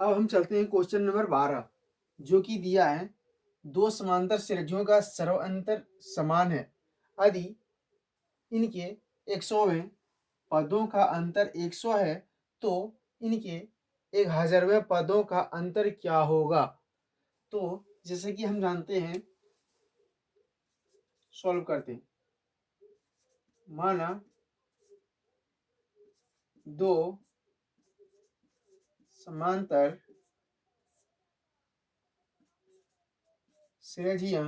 अब हम चलते हैं क्वेश्चन नंबर 12 जो कि दिया है दो समांतर श्रेणियों का सर्वांतर समान है यदि इनके 100वें पदों का अंतर 100 है तो इनके 1000वें पदों का अंतर क्या होगा। तो जैसे कि हम जानते हैं, सॉल्व करते हैं। माना दो समांतर श्रेणियां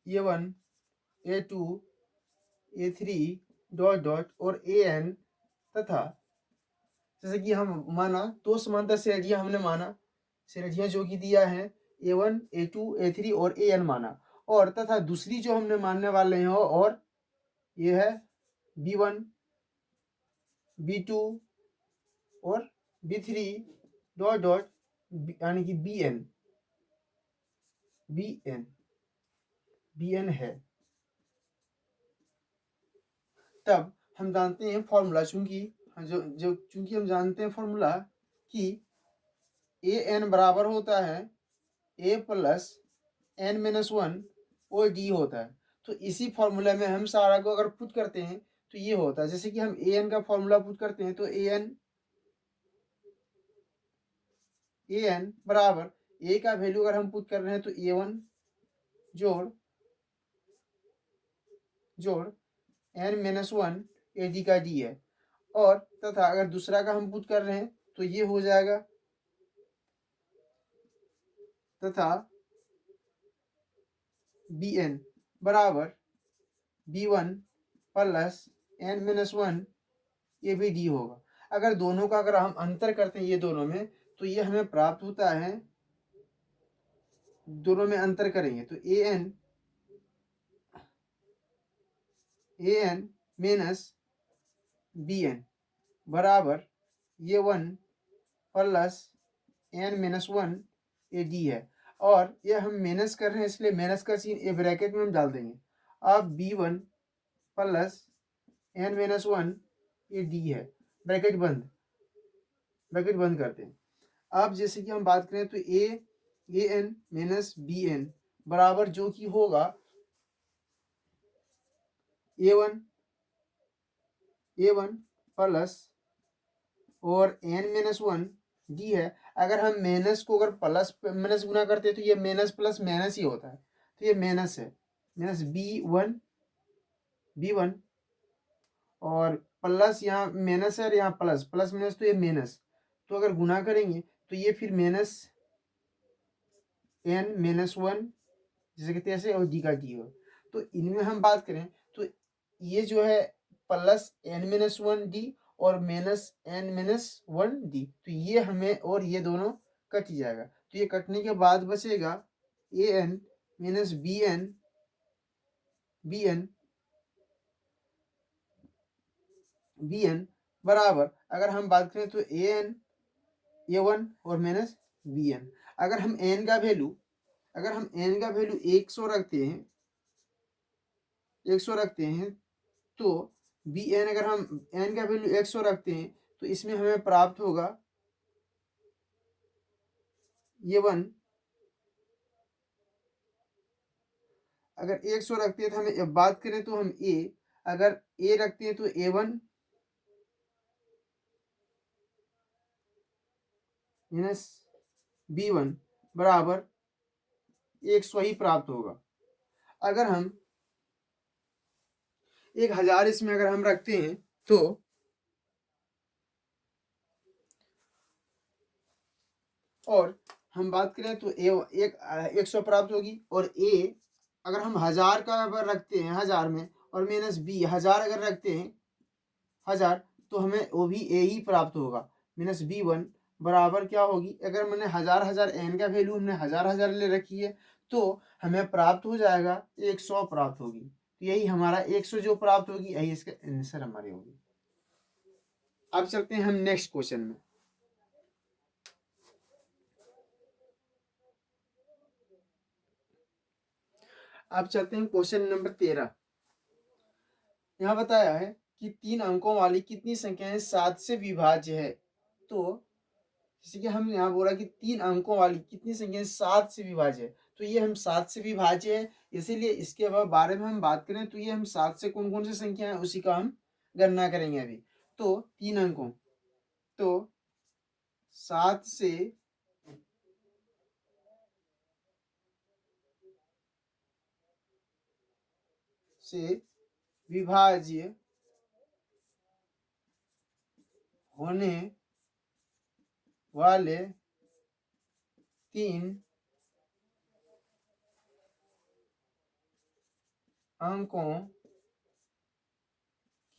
A1 A2 A3 dot dot और AN तथा जैसे कि हम माना दो समांतर श्रेणियां हमने माना श्रेणियां जो कि दिया है A1 A2 A3 और AN माना, और तथा दूसरी जो हमने मानने वाले हैं और ये है B1 B2 और B3 डॉट डॉट यानी कि BN है। तब हम जानते हैं फॉर्मूला, चूंकि हम जानते हैं फॉर्मूला कि AN बराबर होता है A प्लस N-1 और D होता है। तो इसी फॉर्मूला में हम सारा को अगर पुट करते हैं तो ये होता है। जैसे कि हम AN का फॉर्मूला पुट करते हैं तो AN बराबर A का वैल्यू अगर हम पुट कर रहे हैं तो A1 जोड़ N-1 AD का D है, और तथा अगर दूसरा का हम पुट कर रहे हैं तो ये हो जाएगा तथा BN बराबर B1 प्लस N-1 ये भी D होगा। अगर दोनों का अगर हम अंतर करते हैं ये दोनों में तो ये हमें प्राप्त होता है, दोनों में अंतर करेंगे तो AN माइनस BN बराबर ये 1 प्लस N-1 ये D है, और ये हम माइनस कर रहे हैं इसलिए माइनस का सीन ये ब्रैकेट में हम डाल देंगे। अब B1 प्लस N-1 ये D है, ब्रैकेट बंद करते हैं। अब जैसे कि हम बात करें तो AN माइनस BN बराबर जो कि होगा A1 प्लस और N-1 D है। अगर हम माइनस को अगर प्लस माइनस गुना करते हैं तो ये माइनस प्लस माइनस ही होता है, तो ये माइनस है, माइनस B1 और प्लस यहाँ माइनस है और यहाँ प्लस प्लस माइनस तो ये माइनस, तो अगर गुना करेंगे तो ये फिर माइनस N-1 जैसे कि तैसे और D का D हो। तो इनमें हम बात करें तो ये जो है प्लस N-1 D और माइनस N-1 D, तो ये हमें और ये दोनों कट जाएगा। तो ये कटने के बाद बचेगा AN माइनस BN बराबर अगर हम बात करें तो AN A1 और माइनस BN। अगर हम N का वैल्यू 100 रखते हैं तो BN अगर हम N का वैल्यू 100 रखते हैं तो इसमें हमें प्राप्त होगा ये 1। अगर 100 रखते हैं तो हमें बात करें तो हम अगर A रखते हैं तो A1 माइनस B1 बराबर 100 ही प्राप्त होगा। अगर हम 1000 इसमें अगर हम रखते हैं तो और हम बात करें तो एक 100 प्राप्त होगी, और अगर हम 1000 का अगर रखते हैं 1000 में और माइनस B 1000 अगर रखते हैं 1000 तो हमें वो भी A ही प्राप्त होगा, माइनस B1 बराबर क्या होगी। अगर मैंने 1000 N का वैल्यू हमने 1000 ले रखी है तो हमें प्राप्त हो जाएगा 100 प्राप्त होगी। तो यही हमारा 100 जो प्राप्त होगी यही इसका आंसर हमारी होगी। अब चलते हैं हम नेक्स्ट क्वेश्चन में। अब चलते हैं क्वेश्चन नंबर 13। यहाँ बताया है कि 3 अंकों वाली कितनी संख्याएं 7 से विभाज्य है। तो जैसे कि हम यहाँ बोला कि 3 अंकों वाली कितनी संख्याएं 7 से विभाज्य है, तो ये हम 7 से विभाज्य है, इसीलिए इसके बारे में हम बात करें तो ये हम 7 से कौन कौन सी संख्या है उसी का हम गणना करेंगे अभी। तो 3 अंकों, तो 7 से विभाज्य होने वाले 3 अंकों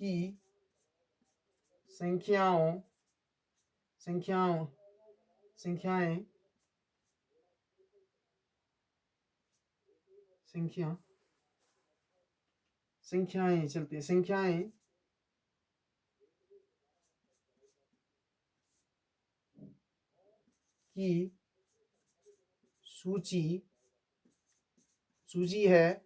की संख्याएं चलते हैं, संख्याएं की सूची है।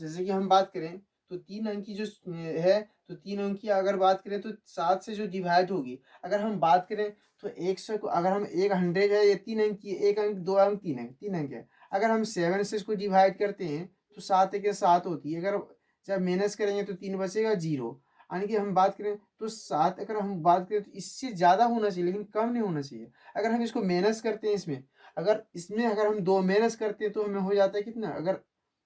जैसे कि हम बात करें तो 3 अंक की जो है, तो 3 अंक की अगर बात करें तो 7 से जो डिवाइड होगी, अगर हम बात करें तो 100 को अगर हम 100 है, ये 3 अंक की, 1 अंक 2 अंक 3 अंक है, अगर हम 7 से इसको डिवाइड करते हैं तो 7 एक 7 होती है। अगर जब माइनस करेंगे तो 3 बचेगा 0। यानी कि हम बात करें तो 7, अगर हम बात करें तो इससे ज़्यादा होना चाहिए लेकिन कम नहीं होना चाहिए। अगर हम इसको माइनस करते हैं अगर हम 2 माइनस करते हैं तो हमें हो जाता है कितना, अगर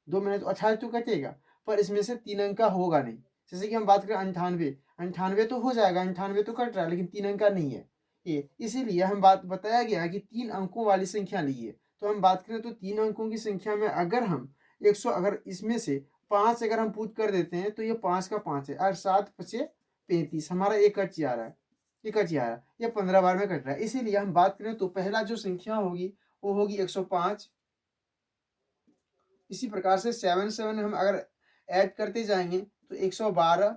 2 में तो 28 तो कटेगा, पर इसमें से 3 अंक का होगा नहीं। जैसे कि हम बात करें 98 तो हो जाएगा, 98 तो कट रहा है लेकिन 3 अंक का नहीं है ये, इसीलिए हम बात बताया गया है कि 3 अंकों वाली संख्या लीजिए। तो हम बात करें तो 3 अंकों की संख्या में अगर हम 100, अगर इसमें से 5 अगर हम पुट कर देते हैं तो ये 5 का 5 है और 7 पचे 35, हमारा एक कट जा रहा है, ये कट जा रहा है, ये 15 बार में कट रहा है। इसीलिए हम बात करें तो पहला जो संख्या होगी वो होगी 105। इसी प्रकार से 7 हम अगर ऐड करते जाएंगे तो 112,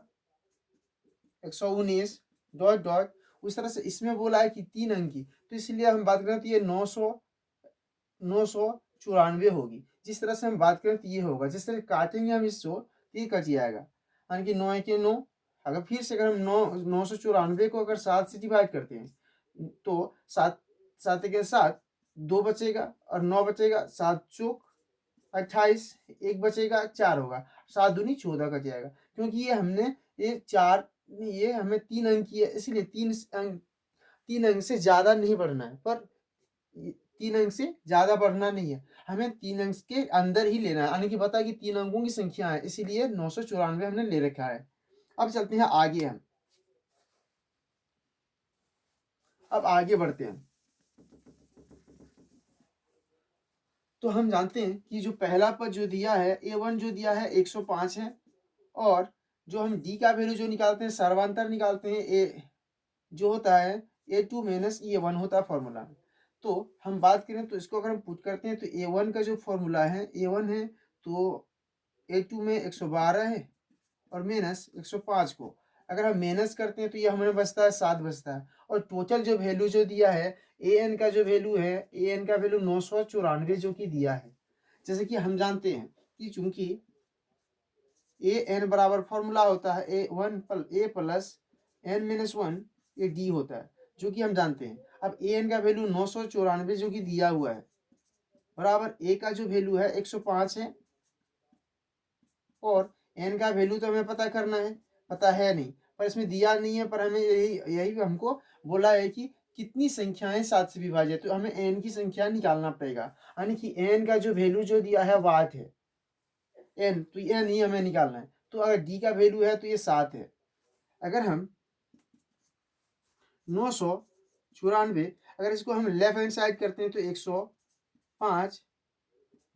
119 डॉट डॉट, उस तरह से इसमें बोला है कि 3 अंक की, तो इसलिए हम बात करें तो ये 994 होगी। जिस तरह से हम बात करें तो ये होगा, जिस तरह काटेंगे हम इसको तो ये कट जाएगा, यानी कि 9 के 9। अगर फिर से अगर हम 994 को अगर 7 से डिवाइड करते हैं तो 7 के 7, 2 बचेगा और 9 बचेगा, 7 चौक 28, एक बचेगा 4 होगा, 7 दूनी 14 का जाएगा। क्योंकि ये हमने ये हमें 3 अंक की है, इसलिए 3 अंक से ज़्यादा नहीं बढ़ना है, पर 3 अंक से ज़्यादा बढ़ना नहीं है, हमें 3 अंक के अंदर ही लेना है। यानी कि बता कि 3 अंकों की संख्या है, इसीलिए 994 हमने ले रखा है। अब चलते हैं आगे, अब आगे बढ़ते हैं। तो हम जानते हैं कि जो पहला पद जो दिया है A1 जो दिया है 105 है, और जो हम D का वैल्यू जो निकालते हैं, सर्वांतर निकालते हैं, ए जो होता है A2 माइनस A1 होता है फॉर्मूला। तो हम बात करें तो इसको अगर हम पुट करते हैं तो A1 का जो फॉर्मूला है A1 है, तो A2 में 112 है और माइनस 105 को अगर हम माइनस करते हैं तो ये हमें बचता है 7 बचता है। और टोटल जो वैल्यू जो दिया है AN का जो वैल्यू है, AN का वैल्यू 994 जो कि दिया है। जैसे कि हम जानते हैं कि चूंकि AN बराबर फॉर्मूला होता है A प्लस N माइनस 1, ये D होता है जो कि हम जानते हैं। अब AN का वैल्यू 994 जो कि दिया हुआ है बराबर A का जो वैल्यू है 105 है, और N का वैल्यू तो हमें पता करना है, पता है नहीं, पर इसमें दिया नहीं है, पर हमें यही हमको बोला है कि कितनी संख्याएं 7 से विभाजित, तो हमें N की संख्या निकालना पड़ेगा। यानी कि N का जो वैल्यू जो दिया है 8 है, N तो N ही हमें निकालना है। तो अगर D का वैल्यू है तो ये 7 है। अगर हम 994, अगर इसको हम लेफ्ट हैंड साइड करते हैं तो 105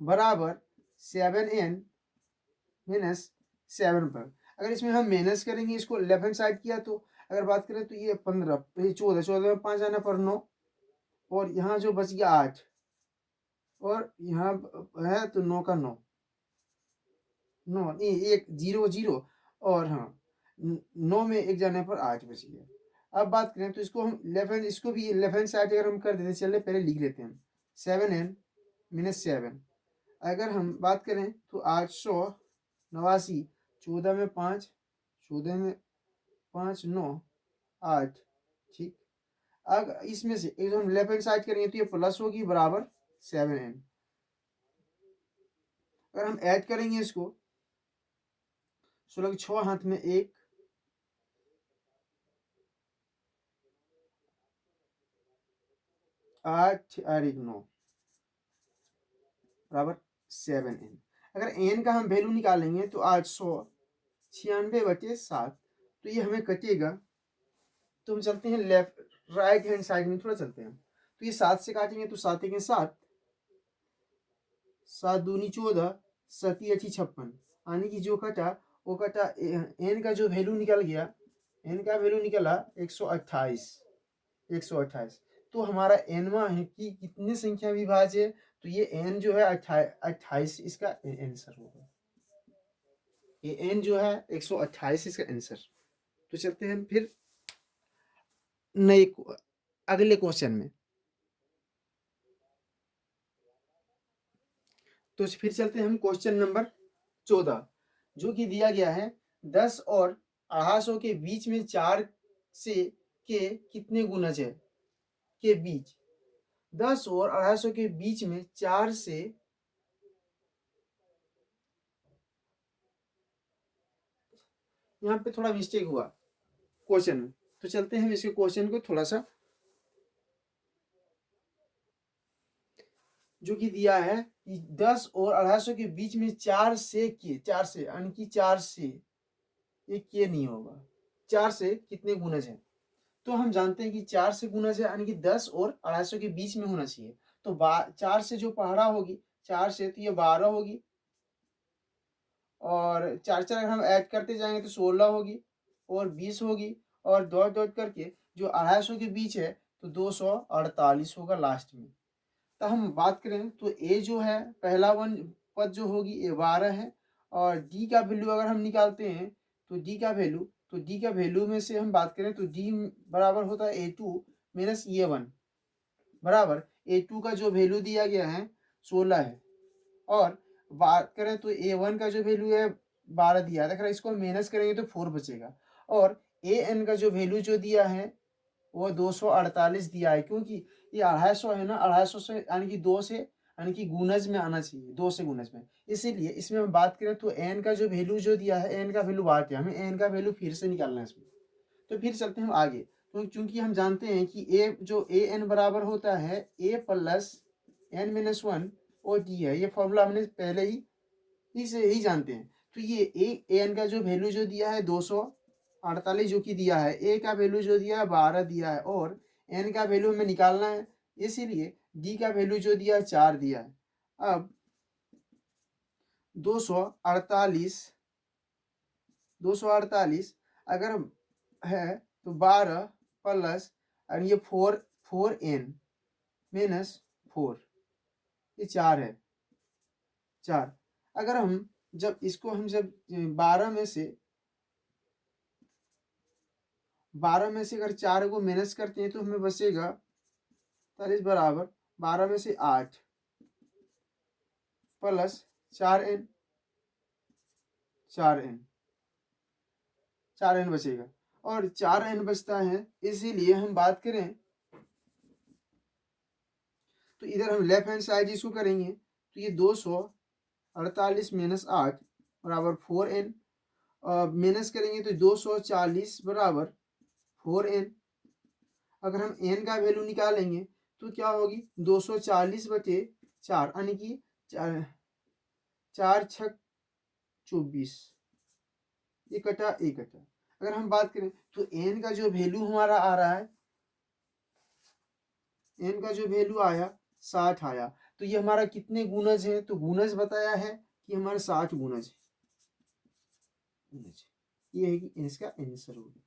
बराबर 7N माइनस 7 पर, अगर इसमें हम माइनस करेंगे इसको लेफ्ट हैंड साइड किया तो अगर बात करें तो ये 15, ये 14, 14 में 5 आना पर 9, और यहाँ जो बच गया 8, और यहाँ है तो 9 का 9, 9 एक 0 0, और हाँ 9 में एक जाने पर 8 बच गया। अब बात करें तो इसको हम इसको भी लेफ्ट हैंड साइड अगर हम कर देते, चलिए पहले लिख लेते हैं 7N माइनस 7। अगर हम बात करें तो 889, 14 में 5, 14 में 5 9 8, ठीक। अगर इसमें से एक हम लेफ्ट हैंड साइड करेंगे तो ये प्लस होगी बराबर 7n। अगर हम ऐड करेंगे इसको 16 के 6 हाथ में 1, 8 और 1 9 बराबर 7n। अगर n का हम वैल्यू निकालेंगे तो 896/7, तो ये हमें कटेगा। तो हम चलते हैं लेफ्ट राइट हैंड साइड में थोड़ा चलते हैं, तो ये 7 से काटेंगे तो 7 1 7, 7 दूनी 14, 7 8 56, यानी कि जो कटा वो कटा n का जो वैल्यू निकल गया, n का वैल्यू निकला 128, 128। तो हमारा nवा है कि कितनी संख्या विभाज्य है, तो ये n जो है 28 इसका आंसर होगा। ये n जो है 128 इसका आंसर। तो चलते हैं फिर नए अगले क्वेश्चन में। तो फिर चलते हैं हम क्वेश्चन नंबर 14, जो कि दिया गया है 10 और 250 के बीच में 4 से के कितने गुणज है के बीच। 10 और 250 के बीच में 4 से, यहाँ पे थोड़ा मिस्टेक हुआ क्वेश्चन में, तो चलते हैं हम इसके क्वेश्चन को थोड़ा सा, जो कि दिया है कि 10 और 250 के बीच में 4 से के, 4 से यानी कि 4 से, ये के नहीं होगा, 4 से कितने गुणज है। तो हम जानते हैं कि 4 से गुणज है यानी कि 10 और 250 के बीच में होना चाहिए। तो 4 से जो पहाड़ा होगी, 4 से तो ये 12 होगी, और 4 4 अगर हम ऐड करते जाएंगे तो 16 होगी और 20 होगी, और डॉट डॉट करके जो 250 के बीच है तो 248 होगा लास्ट में। तो हम बात करें तो ए जो है पहला वन पद जो होगी ये 12 है, और डी का वैल्यू अगर हम निकालते हैं तो डी का वैल्यू में से हम बात करें तो डी बराबर होता है A2 माइनस E1, बराबर A2 का जो वैल्यू दिया गया है 16 है, और बात करें तो A1 का जो वैल्यू है 12 दिया है, इसको माइनस करेंगे तो 4 बचेगा, और AN का जो वैल्यू जो दिया है वो 248 दिया है, क्योंकि ये 250 है ना, 250 से यानी कि 2 से यानी कि गुणज में आना चाहिए, 2 से गुणज में, इसीलिए इसमें हम बात करें तो एन का जो वैल्यू जो दिया है, एन का वैल्यू बात है, हमें एन का वैल्यू फिर से निकालना है इसमें। तो फिर चलते हैं हम आगे, तो चूंकि हम जानते हैं कि ए जो ए एन बराबर होता है ए प्लस एन माइनस 1 और डी है, ये फॉर्मूला हमने पहले ही इसे ही जानते हैं। तो ये ए एन का जो वैल्यू जो दिया है 248 जो कि दिया है, ए का वैल्यू जो दिया है 12 दिया है, और एन का वैल्यू हमें निकालना है, इसीलिए डी का वैल्यू जो दिया है 4 दिया है। अब 248 248 अगर है तो 12 प्लस, और ये 4 माइनस 4, ये 4 है, 4। अगर हम जब इसको हम जब 12 में से अगर 4 को माइनस करते हैं तो हमें बचेगा 40 बराबर 12 में से 8 प्लस 4n, 4n बचेगा, और 4n बचता है, इसीलिए हम बात करें तो इधर हम लेफ्ट हैंड साइड इसको करेंगे तो ये 248 माइनस 8 बराबर 4n, माइनस करेंगे तो 240 बराबर 4n। अगर हम n का वैल्यू निकालेंगे तो क्या होगी 240/4 यानी कि 4 6 24, ये कटा एक कटा। अगर हम बात करें तो n का जो वैल्यू हमारा आ रहा है, n का जो वैल्यू आया 60 आया, तो ये हमारा कितने गुणज है, तो गुणज बताया है कि हमारा 60 गुणज है, ये है कि इसका आंसर होगा।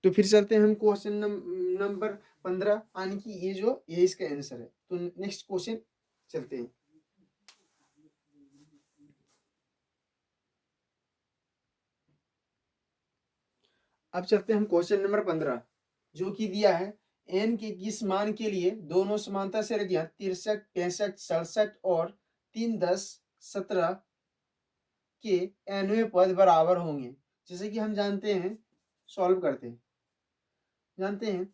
तो फिर चलते हैं हम क्वेश्चन नंबर 15, यानी कि ये इसका आंसर है। तो नेक्स्ट क्वेश्चन चलते हैं। अब चलते हैं हम क्वेश्चन नंबर 15, जो कि दिया है n के किस मान के लिए दोनों समांतर श्रेणियां 63, 65, 67 और 3, 10, 17 के nवें पद बराबर होंगे। जैसे कि हम जानते हैं, सॉल्व करते हैं, जानते हैं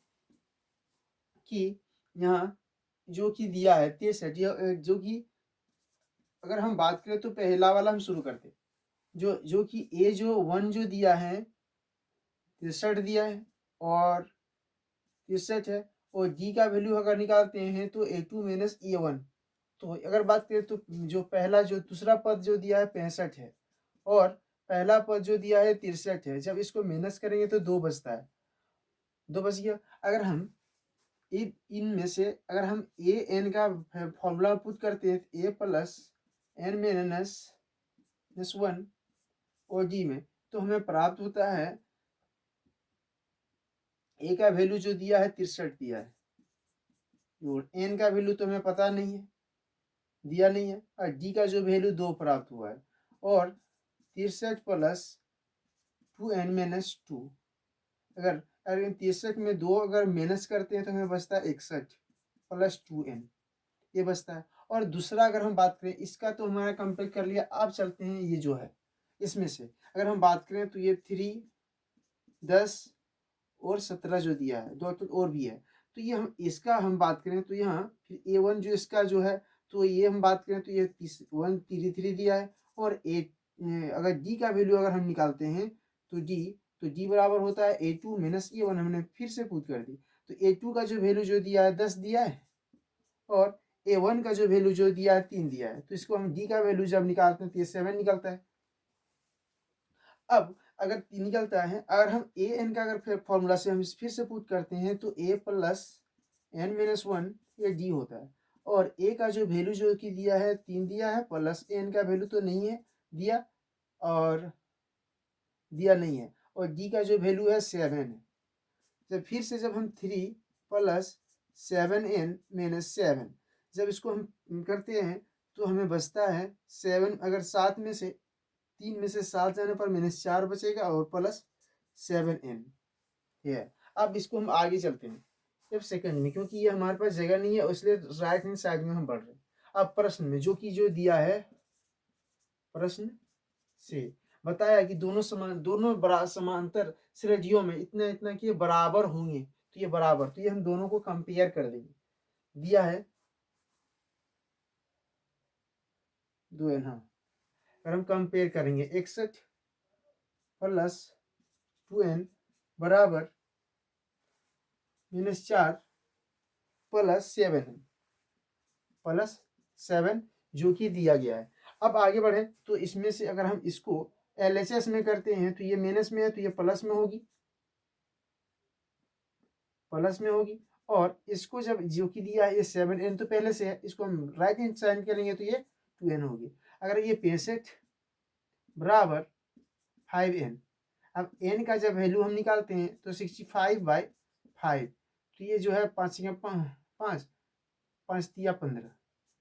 कि यहाँ जो कि दिया है 63, जो कि अगर हम बात करें तो पहला वाला हम शुरू करते हैं, जो कि ए जो 1 जो दिया है 63 दिया है और 63 है, और जी का वैल्यू अगर निकालते हैं तो A2 माइनस A1। तो अगर बात करें तो जो पहला जो दूसरा पद जो दिया है 65 है और पहला पद जो दिया है 63 है, जब इसको माइनस करेंगे तो 2 बचता है, 2 बच गया। अगर हम इनमें से अगर हम ए एन का फॉर्मूला पुट करते हैं, ए प्लस एन माइनस 1 और डी में, तो हमें प्राप्त होता है ए का वैल्यू जो दिया है 63 दिया है, और एन का वैल्यू तो हमें पता नहीं है, दिया नहीं है, और डी का जो वैल्यू 2 प्राप्त हुआ है, और 63 प्लस 2n-2, अगर 63 में 2 अगर माइनस करते हैं तो हमें बचता है 61 प्लस 2n, ये बचता है। और दूसरा अगर हम बात करें इसका, तो हमारा कंपेयर कर लिया। आप चलते हैं ये जो है इसमें से अगर हम बात करें तो ये 3, 10 और 17 जो दिया है, 2 तो और भी है, तो ये हम इसका हम बात करें तो यहाँ फिर A1 जो इसका जो है, तो ये हम बात करें तो ये 133 दिया है, और अगर डी का वैल्यू अगर हम निकालते हैं तो डी बराबर होता है A2 माइनस A1। हमने फिर से पुट कर दी, तो A2 का जो वैल्यू जो दिया है 10 दिया है, और A1 का जो वैल्यू जो दिया है 3 दिया है, तो इसको हम डी का वैल्यू जब निकालते हैं तो ये 7 निकलता है। अब अगर निकलता है, अगर हम ए एन का अगर फॉर्मूला से हम फिर से पुट करते हैं तो ए प्लस एन माइनस 1 ये डी होता है, और ए का जो वैल्यू जो कि दिया है 3 दिया है, प्लस एन का वैल्यू तो नहीं है दिया, और दिया नहीं है, और डी का जो वैल्यू है 7 है। जब फिर से जब हम 3 प्लस 7n माइनस 7, जब इसको हम करते हैं तो हमें बचता है 7, अगर 7 में से 3 में से 7 जाने पर -4 बचेगा, और प्लस 7n है। अब इसको हम आगे चलते हैं जब सेकंड में, क्योंकि ये हमारे पास जगह नहीं है, इसलिए राइट हैंड साइड में हम बढ़ रहे हैं। अब प्रश्न में जो दिया है, प्रश्न से बताया कि दोनों समांतर श्रेणियों में इतना इतना कि बराबर होंगे, तो ये बराबर, तो ये हम दोनों को कंपेयर कर देंगे। दिया है 2n, हाँ, अगर हम कंपेयर करेंगे 61 प्लस 2n बराबर -4 प्लस 7 जो कि दिया गया है। अब आगे बढ़े तो इसमें से अगर हम इसको LHS में करते हैं तो ये माइनस में है, तो ये प्लस में होगी, और इसको जब जो कि दिया है ये 7n तो पहले से है, इसको हम राइट हैंड साइड करेंगे तो ये 2n होगी। अगर ये 65 बराबर 5n, अब n का जब वैल्यू हम निकालते हैं तो 65/5, तो ये जो है 5 तिया 15,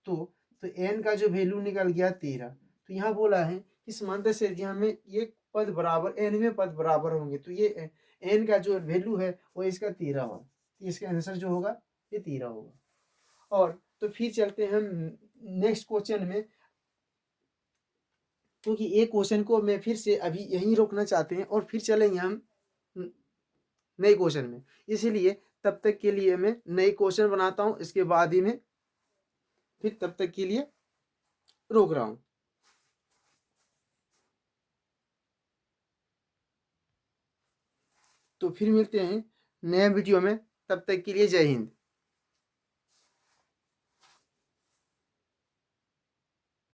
तो n का जो वैल्यू निकल गया 13। तो यहाँ बोला है कि समांतर श्रेणियां में ये पद बराबर nवें पद बराबर होंगे, तो ये n का जो वैल्यू है वो इसका 13 होगा, तो इसका आंसर जो होगा ये 13 होगा। और तो फिर चलते हैं हम नेक्स्ट क्वेश्चन में, क्योंकि एक क्वेश्चन को मैं फिर से अभी यहीं रोकना चाहते हैं और फिर चलेंगे हम नए क्वेश्चन में, इसीलिए तब तक के लिए मैं नए क्वेश्चन बनाता हूँ, इसके बाद ही मैं फिर तब तक के लिए रोक रहा हूँ। तो फिर मिलते हैं नए वीडियो में, तब तक के लिए जय हिंद।